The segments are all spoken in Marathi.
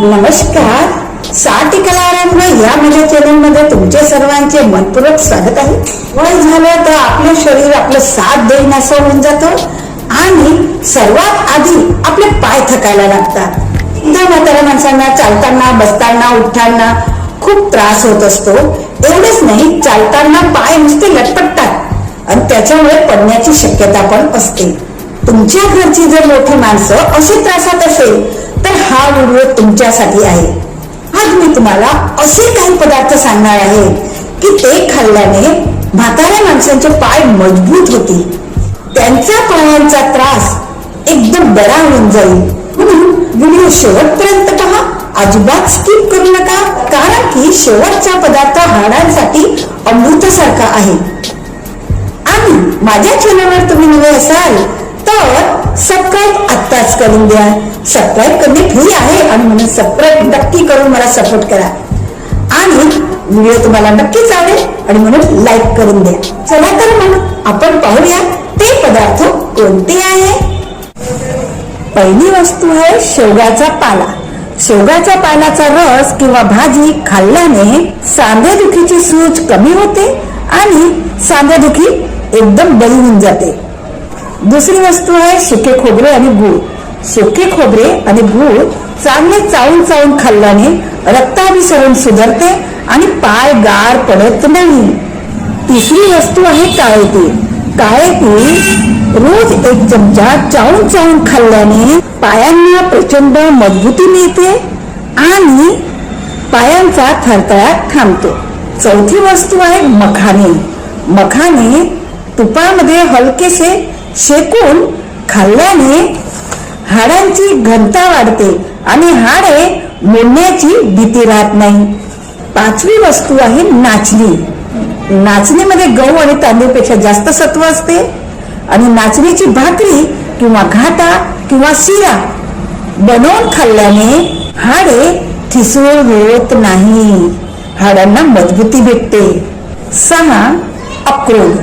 नमस्कार. साठी कलारंग या माझ्या चॅनल मध्ये तुमचे सर्वांचे मनपूर्वक स्वागत आहे. वय झालं तर आपलं शरीर आपलं साथ देईन असं होऊन जातं आणि सर्वात आधी आपले पाय थकायला लागतात. म्हाताऱ्या माणसांना चालताना बसताना उठताना खूप त्रास होत असतो. एवढेच नाही, चालताना पाय नुसते लटपटतात आणि त्याच्यामुळे पडण्याची शक्यता पण असते. तुमच्या घरची जर मोठी माणसं असे त्रासात असेल तर हा व्हिडिओ तुमच्यासाठी आहे. आज मी तुम्हाला असे काही पदार्थ सांगणार आहे की ते खाल्ल्याने म्हाताऱ्या माणसांचे पाय मजबूत होतील, त्यांच्या पायांचा त्रास एकदम बरा होऊन जाईल. म्हणून व्हिडिओ शेवटपर्यंत पहा, अजिबात स्किप करू नका, कारण की शेवटचा पदार्थ हाडांसाठी अमृतासारखा आहे. आणि माझ्या चॅनलवर तुम्ही नवे असाल तर सबस्क्राईब आत्ताच करून द्या. सबस्क्राईब करणे फ्री आहे आणि म्हणून सबस्क्राईब नक्की करून मला सपोर्ट करा आणि व्हिडिओ तुम्हाला नक्कीच आवडेल आणि म्हणून लाईक करून द्या. चला तर मग आपण पाहूया ते पदार्थ कोणते आहे. पहिली वस्तू आहे शेवगाचा पाला. शेवगाच्या पालाचा रस किंवा भाजी खाल्ल्याने सांधेदुखीची सूज कमी होते आणि सांधेदुखी एकदम बरी होऊन जाते. दुसरी वस्तू आहे सुके खोबरे आणि गूळ. सुके खोबरे आणि गूळ चांगले चावून चावून खाल्ल्याने रक्ताभिसरण सुधारते आणि पाय गार पडत नाही. तिसरी वस्तू आहे काळे तीळ. काळे तीळ रोज 1 चमचा चावून चावून खाल्ल्याने पायांना प्रचंड मजबूती मिळते आणि पायांचा थरथराट थांबतो. चौथी वस्तू आहे मखाने. मखाने तुपामध्ये हलकेसे शेकून खाल्ल्याने हाडांची घनता वाढते आणि हाडे मोडण्याची भीती राहत नाही. पाचवी वस्तू आहे नाचणी. नाचणीमध्ये गहू आणि तांदूळपेक्षा जास्त सत्व असते आणि नाचणीची भाकरी किंवा घाटा किंवा शिरा बनवून खाल्ल्याने हाडे ठिसूळ होत नाही, हाडांना मजबूती भेटते. 6 अक्रोड.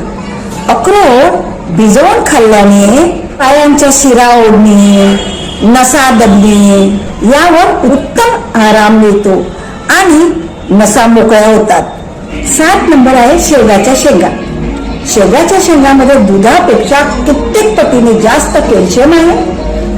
अक्रोड भिजवून खाल्ल्याने पायांच्या शिरा ओढणे, नसा दबणे यावर उत्तम आराम मिळतो आणि नसा मोकळ्या होतात. 7 नंबर आहे शेवगाच्या शेंगा. शेवगाच्या शेंगामध्ये दुधापेक्षा कित्येक पटीने जास्त कॅल्शियम आहे.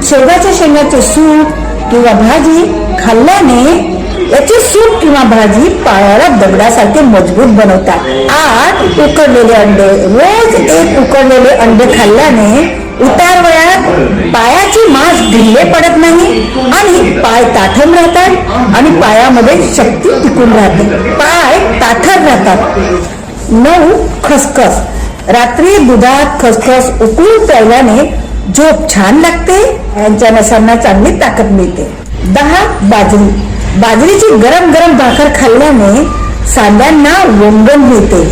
शेवगाच्या शेंगाचे सूप किंवा भाजी खाल्ल्याने याचे सूप किंवा भाजी पायाला दगडासारखे मजबूत बनवतात. 8 उकडलेले अंडे. रोज 1 उकडलेले अंडे खाल्ल्याने उतार वयात पायाची मांस ढिल्ले पडत नाही आणि पाय ताठर राहतात आणि पायामध्ये शक्ती टिकून राहते, पाय ताठर राहतात. 9 खसखस. रात्री दुधात खसखस उकळून प्यायल्याने झोप छान लागते, यांच्या नसांना चांगली ताकद मिळते. 10 बाजरी. बाजरीची गरम गरम भाकर खाल्ल्याने सांध्यांना वंगण मिळते,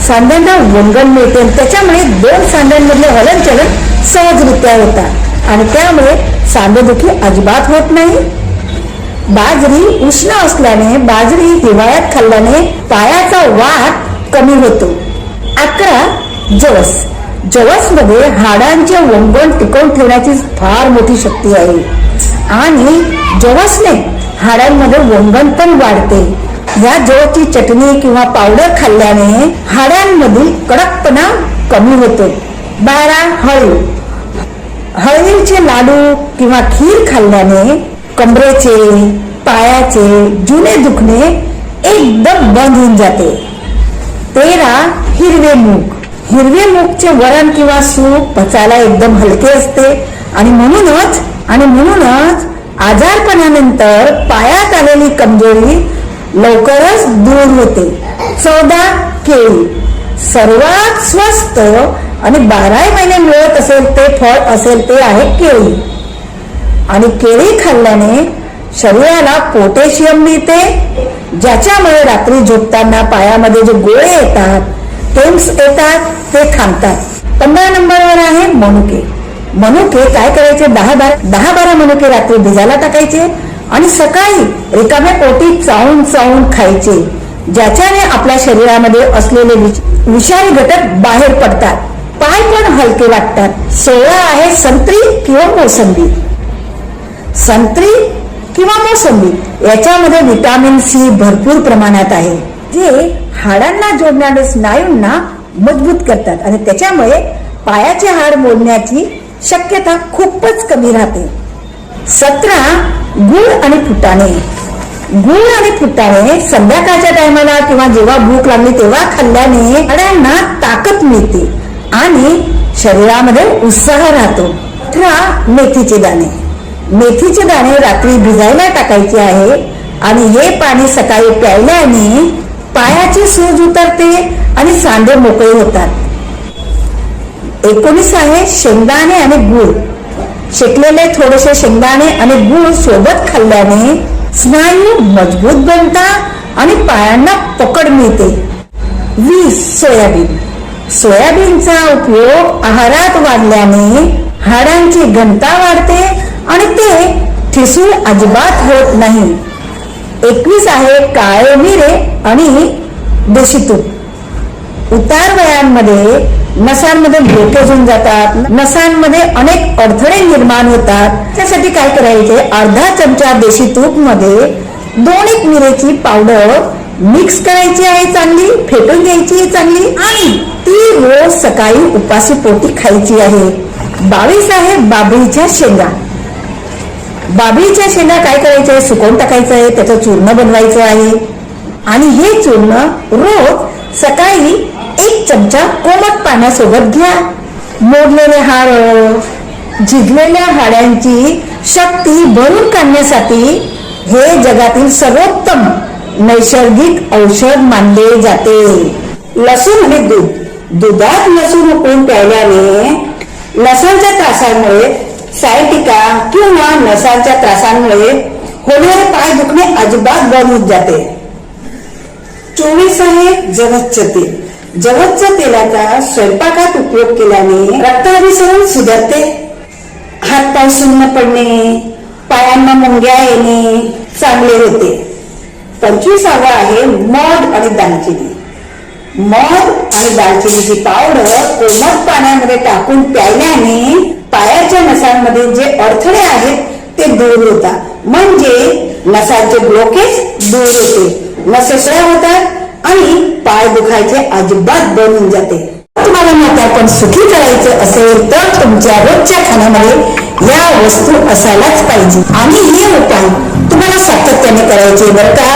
सांध्यांना वंगण मिळते त्याच्यामुळे 2 सांध्यांमधले हलनचलन सहजरित्या होतात आणि त्यामुळे सांधेदुखी अजिबात होत नाही. बाजरी उष्ण असल्याने बाजरी हिवाळ्यात खाल्ल्याने पायाचा वात कमी होतो. 11 जवस. जवस मध्ये हाडांचे वंगण टिकवून ठेवण्याची फार मोठी शक्ती आहे आणि जवसने हाडांमध्ये वंगण पण वाढते. या जवसची चटणी किंवा पावडर खाल्ल्याने हाडांमधील कडकपणा कमी होतो. 12 हळद. हळदीचे लाडू किंवा खीर खाल्ल्याने कमरेचे पायाचे जुने दुखणे एकदम बंद होऊन जाते. 13 हिरवे मूग. हिरवे मूगचे वरण किंवा सूप पचायला एकदम हलके असते आणि म्हणूनच आजारपणानंतर पायात आलेली कमजोरी लवकरच दूर होते. 14 केळी. सर्वात स्वस्त आणि 12 महिने मिळत असेल ते फळ असेल ते आहे केळी आणि केळी खाल्ल्याने शरीराला पोटॅशियम मिळते, ज्याच्यामुळे रात्री झोपताना पायामध्ये जे गोळे येतात, टेम्स येतात ते थांबतात. 15 नंबरवर आहे मनुके. मनुके काय करायचे, 10-12 मनुके रात्री भिजायला टाकायचे आणि सकाळी रिकाम्या पोटी चावून चावून खायचे, ज्याच्याने आपल्या शरीरामध्ये असलेले विषारी घटक बाहेर पडतात, पाय पण हलके वाटतात. 16 आहे संत्री किंवा मोसंबी. संत्री किंवा मोसंबी याच्यामध्ये व्हिटॅमिन सी भरपूर प्रमाणात आहे, जे हाडांना जोडणाऱ्या स्नायूंना मजबूत करतात आणि त्याच्यामुळे पायाचे हाड मोडण्याची शक्यता खूपच कमी राहते. 17 गुळ आणि फुटाणे. गुळ आणि फुटाणे संध्याकाळच्या टायमाला किंवा जेव्हा भूक लागली तेव्हा खाल्ल्याने हाडांना ताकद मिळते आणि शरीरामध्ये उत्साह राहतो. 18 मेथीचे दाणे. मेथीचे दाणे रात्री भिजायला टाकायचे आहे आणि हे पाणी सकाळी प्यायल्याने पायाची सूज उतरते आणि सांधे मोकळे होतात. 19 आहे शेंगदाणे आणि गूळ. शेकलेले थोडेसे शेंगदाणे आणि गूळ सोबत खाल्ल्याने स्नायू मजबूत बनतात आणि पायांना पकड मिळते. 20 सोयाबीन. सोयाबीनचा उपयोग आहारात वाढल्याने हाडांची घनता वाढते आणि ते ठिसूळ अजिबात होत नाही. 21 आहे काळे मिरे आणि देशी तूप. उतार वयांमध्ये नसांमध्ये ब्लॉकेज होऊन जातात, नसांमध्ये अनेक अडथळे निर्माण होतात. त्यासाठी काय करायचे, अर्धा चमचा देशी तूप मध्ये 2 मिरेची पावडर मिक्स करायची आहे, चांगली फेटून घ्यायची आहे चांगली आणि ती रोज सकाळी उपाशी पोटी खायची आहे. 22 आहे बाभळीच्या शेंगा. बाभळीच्या शेंगा काय करायचे, सुकवून टाकायचं आहे, त्याचं चूर्ण बनवायचं आहे आणि हे चूर्ण रोज सकाळी 1 चमचा कोमट पाण्यासोबत घ्या. मोडलेले हाड, झिजलेल्या हाडांची शक्ती भरून काढण्यासाठी हे जगातील सर्वोत्तम नैसर्गिक औषध मानले जाते. लसूण आणि दूध. दुधात लसूण उकळून प्यायल्याने नसांच्या त्रासांमुळे, सायटिका किंवा नसांच्या त्रासांमुळे होणारे पाय दुखणे अजिबात बंद होत जाते. 24 आहे जवसचे तेल. जवसच्या तेलाचा स्वयंपाकात उपयोग केल्याने रक्ताभिसरण सुधारते, हातपाय सुन्न पडणे, पायांना मुंग्या येणे चांगले होते. 25 आहे मध आणि दालचिनी. मध आणि दालचिनीची पावडर कोमट पाण्यामध्ये टाकून प्यायल्याने पायाच्या नसांमध्ये जे अडथळे आहेत ते दूर होतात, म्हणजे नसांचे ब्लॉकेज दूर होते, नसेसळ्या होतात आणि पाय दुखायचे अजिबात बंद होऊन जाते. तुम्हाला म्हातारपण सुखी करायचं असेल तर तुमच्या रोजच्या खाण्यामध्ये या वस्तू असायलाच पाहिजे आणि हे उपाय तुम्हाला सातत्याने करायचे बरं का.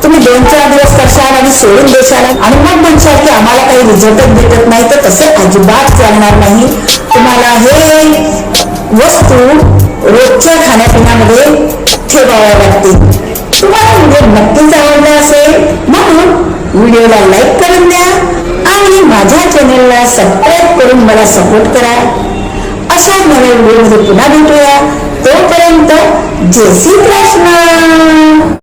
तुम्ही 2-4 दिवस करशाल आणि सोडून देशाल आणि मग म्हणशाल की आम्हाला काही रिझल्टच भेटत नाही, तर तसे अजिबात चालणार नाही. तुम्हाला हे वस्तू रोजच्या खाण्यापिण्यामध्ये ठेवाव्या लागतील. तुम्हाला व्हिडिओ नक्कीच आवडला असेल म्हणून व्हिडिओला लाईक करून द्या आणि माझ्या चॅनेलला सबस्क्राईब करून मला सपोर्ट करा. अशा नव्या व्हिडिओमध्ये पुन्हा भेटूया. तोपर्यंत जय श्री कृष्ण.